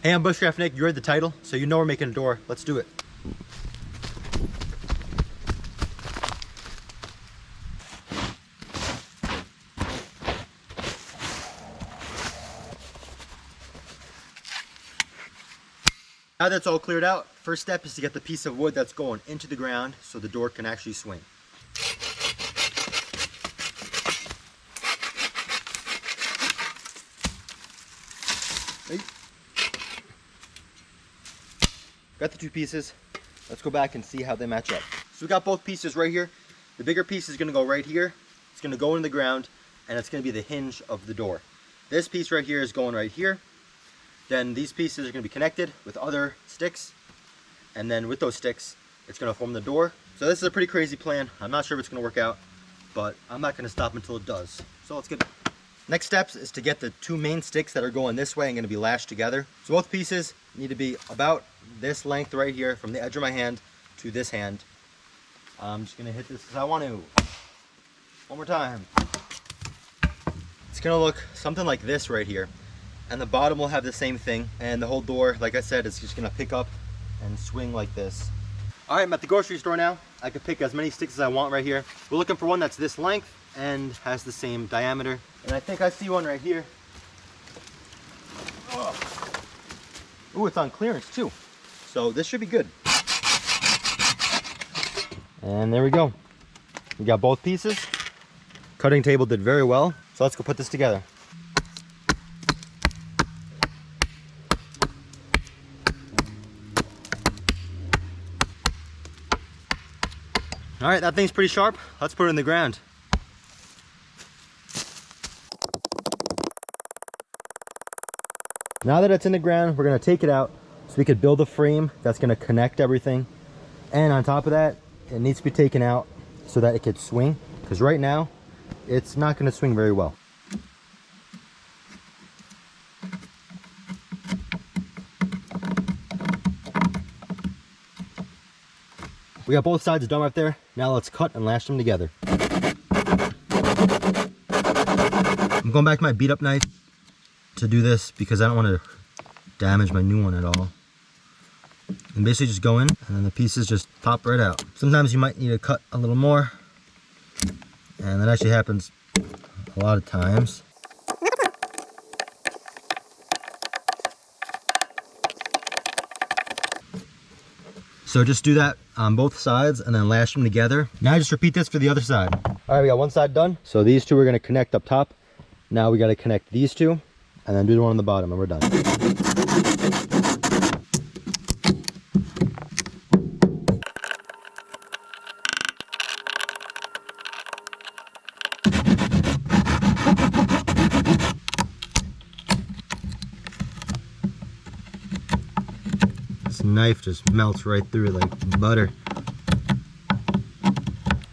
Hey, I'm Bushcraft Nick. You read the title, so you know we're making a door. Let's do it. Now that's all cleared out, first step is to get the piece of wood that's going into the ground so the door can actually swing. Got the two pieces. Let's go back and see how they match up. So we got both pieces right here. The bigger piece is going to go right here. It's going to go in the ground and it's going to be the hinge of the door. This piece right here is going right here. Then these pieces are going to be connected with other sticks, and then with those sticks it's going to form the door. So this is a pretty crazy plan. I'm not sure if it's going to work out, but I'm not going to stop until it does. So let's get it. Next steps is to get the two main sticks that are going this way and going to be lashed together. So both pieces need to be about this length right here from the edge of my hand to this hand. I'm just going to hit this because I want to. One more time. It's going to look something like this right here. And the bottom will have the same thing, and the whole door, like I said, is just gonna pick up and swing like this. All right, I'm at the grocery store now. I could pick as many sticks as I want right here. We're looking for one that's this length and has the same diameter. And I think I see one right here. Oh. Ooh, it's on clearance too. So this should be good. And there we go. We got both pieces. Cutting table did very well. So let's go put this together. All right, that thing's pretty sharp. Let's put it in the ground. Now that it's in the ground, we're gonna take it out so we could build a frame that's gonna connect everything. And on top of that, it needs to be taken out so that it could swing, because right now, it's not gonna swing very well. We got both sides done right there. Now let's cut and lash them together. I'm going back to my beat up knife to do this because I don't want to damage my new one at all. And basically just go in and then the pieces just pop right out. Sometimes you might need to cut a little more, and that actually happens a lot of times. So just do that on both sides and then lash them together. Now just repeat this for the other side. All right, we got one side done. So these two are gonna connect up top. Now we gotta connect these two and then do the one on the bottom and we're done. This knife just melts right through it like butter.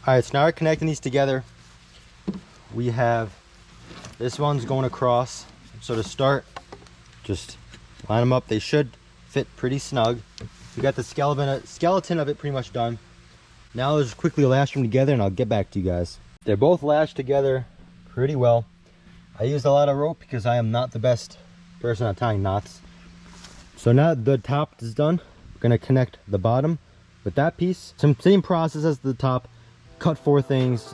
All right, so now we're connecting these together. We have, this one's going across. So to start, just line them up. They should fit pretty snug. We got the skeleton of it pretty much done. Now let's quickly lash them together and I'll get back to you guys. They're both lashed together pretty well. I used a lot of rope because I am not the best person at tying knots. So now the top is done, we're gonna connect the bottom with that piece. Same process as the top. Cut 4 things.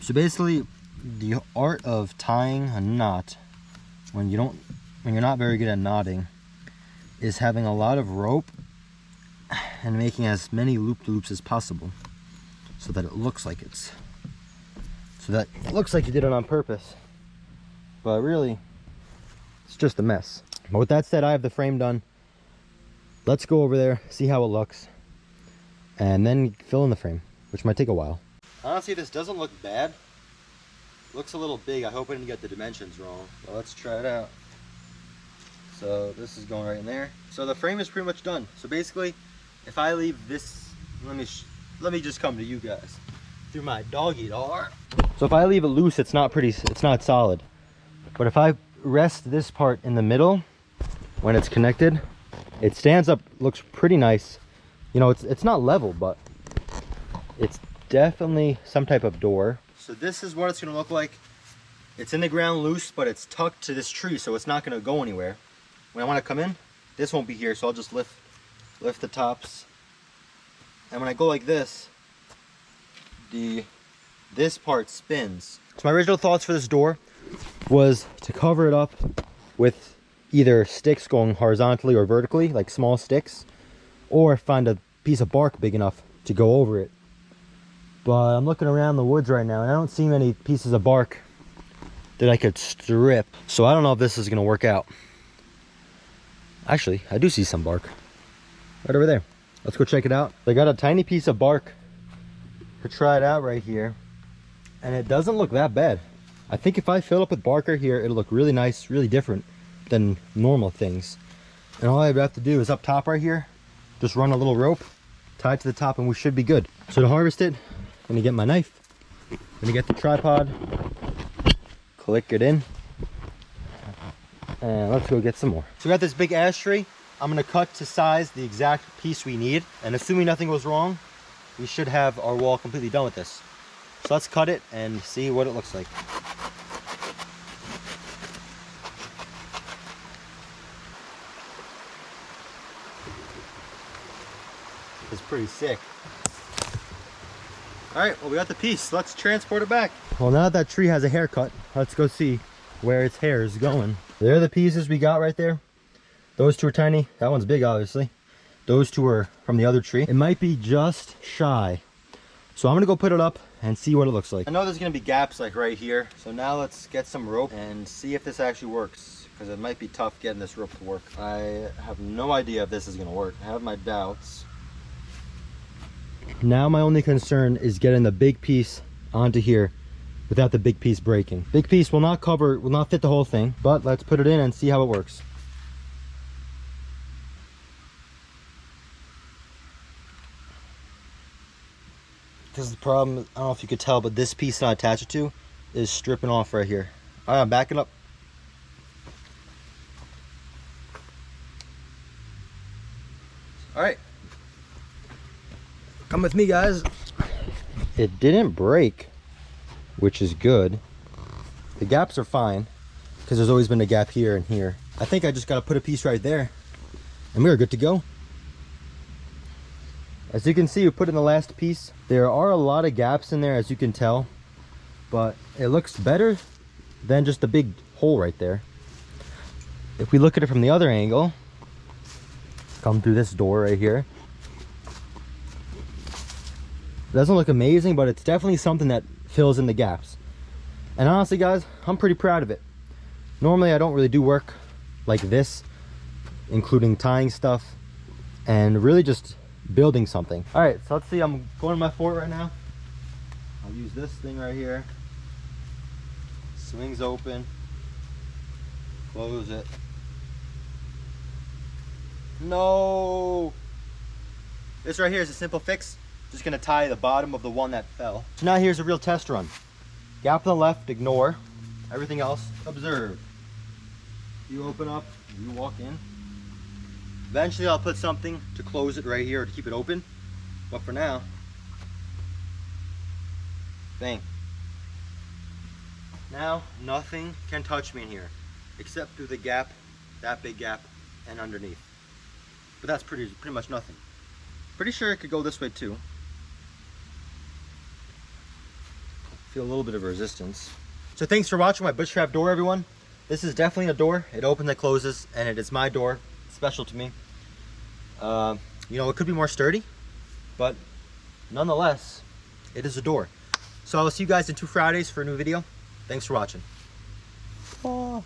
So basically, the art of tying a knot when you're not very good at knotting is having a lot of rope and making as many loop-de-loops as possible so that it looks like you did it on purpose, but really it's just a mess. But with that said, I have the frame done. Let's go over there, see how it looks, and then fill in the frame, which might take a while. Honestly, this doesn't look bad. Looks a little big. I hope I didn't get the dimensions wrong. But let's try it out. So this is going right in there. So the frame is pretty much done. So basically, if I leave this, let me just come to you guys through my doggy door. So if I leave it loose, it's not solid. But if I rest this part in the middle, when it's connected, it stands up, looks pretty nice. You know, it's not level, but it's definitely some type of door. So this is what it's gonna look like. It's in the ground loose, but it's tucked to this tree, so it's not gonna go anywhere. When I wanna come in, this won't be here, so I'll just lift the tops. And when I go like this, this part spins. So my original thoughts for this door was to cover it up with either sticks going horizontally or vertically, like small sticks, or find a piece of bark big enough to go over it. But I'm looking around the woods right now and I don't see many pieces of bark that I could strip. So I don't know if this is gonna work out. Actually, I do see some bark right over there. Let's go check it out. I got a tiny piece of bark to try it out right here, and it doesn't look that bad. I think if I fill up with bark right here, it'll look really nice, really different than normal things. And all I have to do is up top right here, just run a little rope, tie it to the top, and we should be good. So to harvest it, I'm gonna get my knife, I'm gonna get the tripod, click it in, and let's go get some more. So we got this big ash tree. I'm gonna cut to size the exact piece we need, and assuming nothing goes wrong, we should have our wall completely done with this. So let's cut it and see what it looks like. It's pretty sick. All right, well, we got the piece. Let's transport it back. Well, now that tree has a haircut, let's go see where its hair is going. There are the pieces we got right there. Those two are tiny. That one's big, obviously. Those two are from the other tree. It might be just shy. So I'm gonna go put it up and see what it looks like. I know there's gonna be gaps like right here. So now let's get some rope and see if this actually works, because it might be tough getting this rope to work. I have no idea if this is gonna work. I have my doubts. Now my only concern is getting the big piece onto here without the big piece breaking. Big piece will not fit the whole thing, but let's put it in and see how it works. Because the problem, I don't know if you could tell, but this piece that I attach it to is stripping off right here. All right, I'm backing up. All right. Come with me, guys. It didn't break, which is good. The gaps are fine, because there's always been a gap here and here. I think I just got to put a piece right there, and we're good to go. As you can see, we put in the last piece. There are a lot of gaps in there, as you can tell, but it looks better than just a big hole right there. If we look at it from the other angle, come through this door right here. It doesn't look amazing, but it's definitely something that fills in the gaps. And honestly, guys, I'm pretty proud of it. Normally, I don't really do work like this, including tying stuff and really just building something. All right, so let's see. I'm going to my fort right now. I'll use this thing right here. Swings open. Close it. No! This right here is a simple fix. Just gonna tie the bottom of the one that fell. So now here's a real test run. Gap on the left, ignore. Everything else, observe. You open up, you walk in. Eventually I'll put something to close it right here to keep it open. But for now, bang. Now nothing can touch me in here except through the gap, that big gap, and underneath. But that's pretty much nothing. Pretty sure it could go this way too. Feel a little bit of resistance. So thanks for watching my bushcraft door, everyone. This is definitely a door. It opens and closes, and it is my door. It's special to me. You know, it could be more sturdy, but nonetheless, it is a door. So I'll see you guys in 2 Fridays for a new video. Thanks for watching. Oh.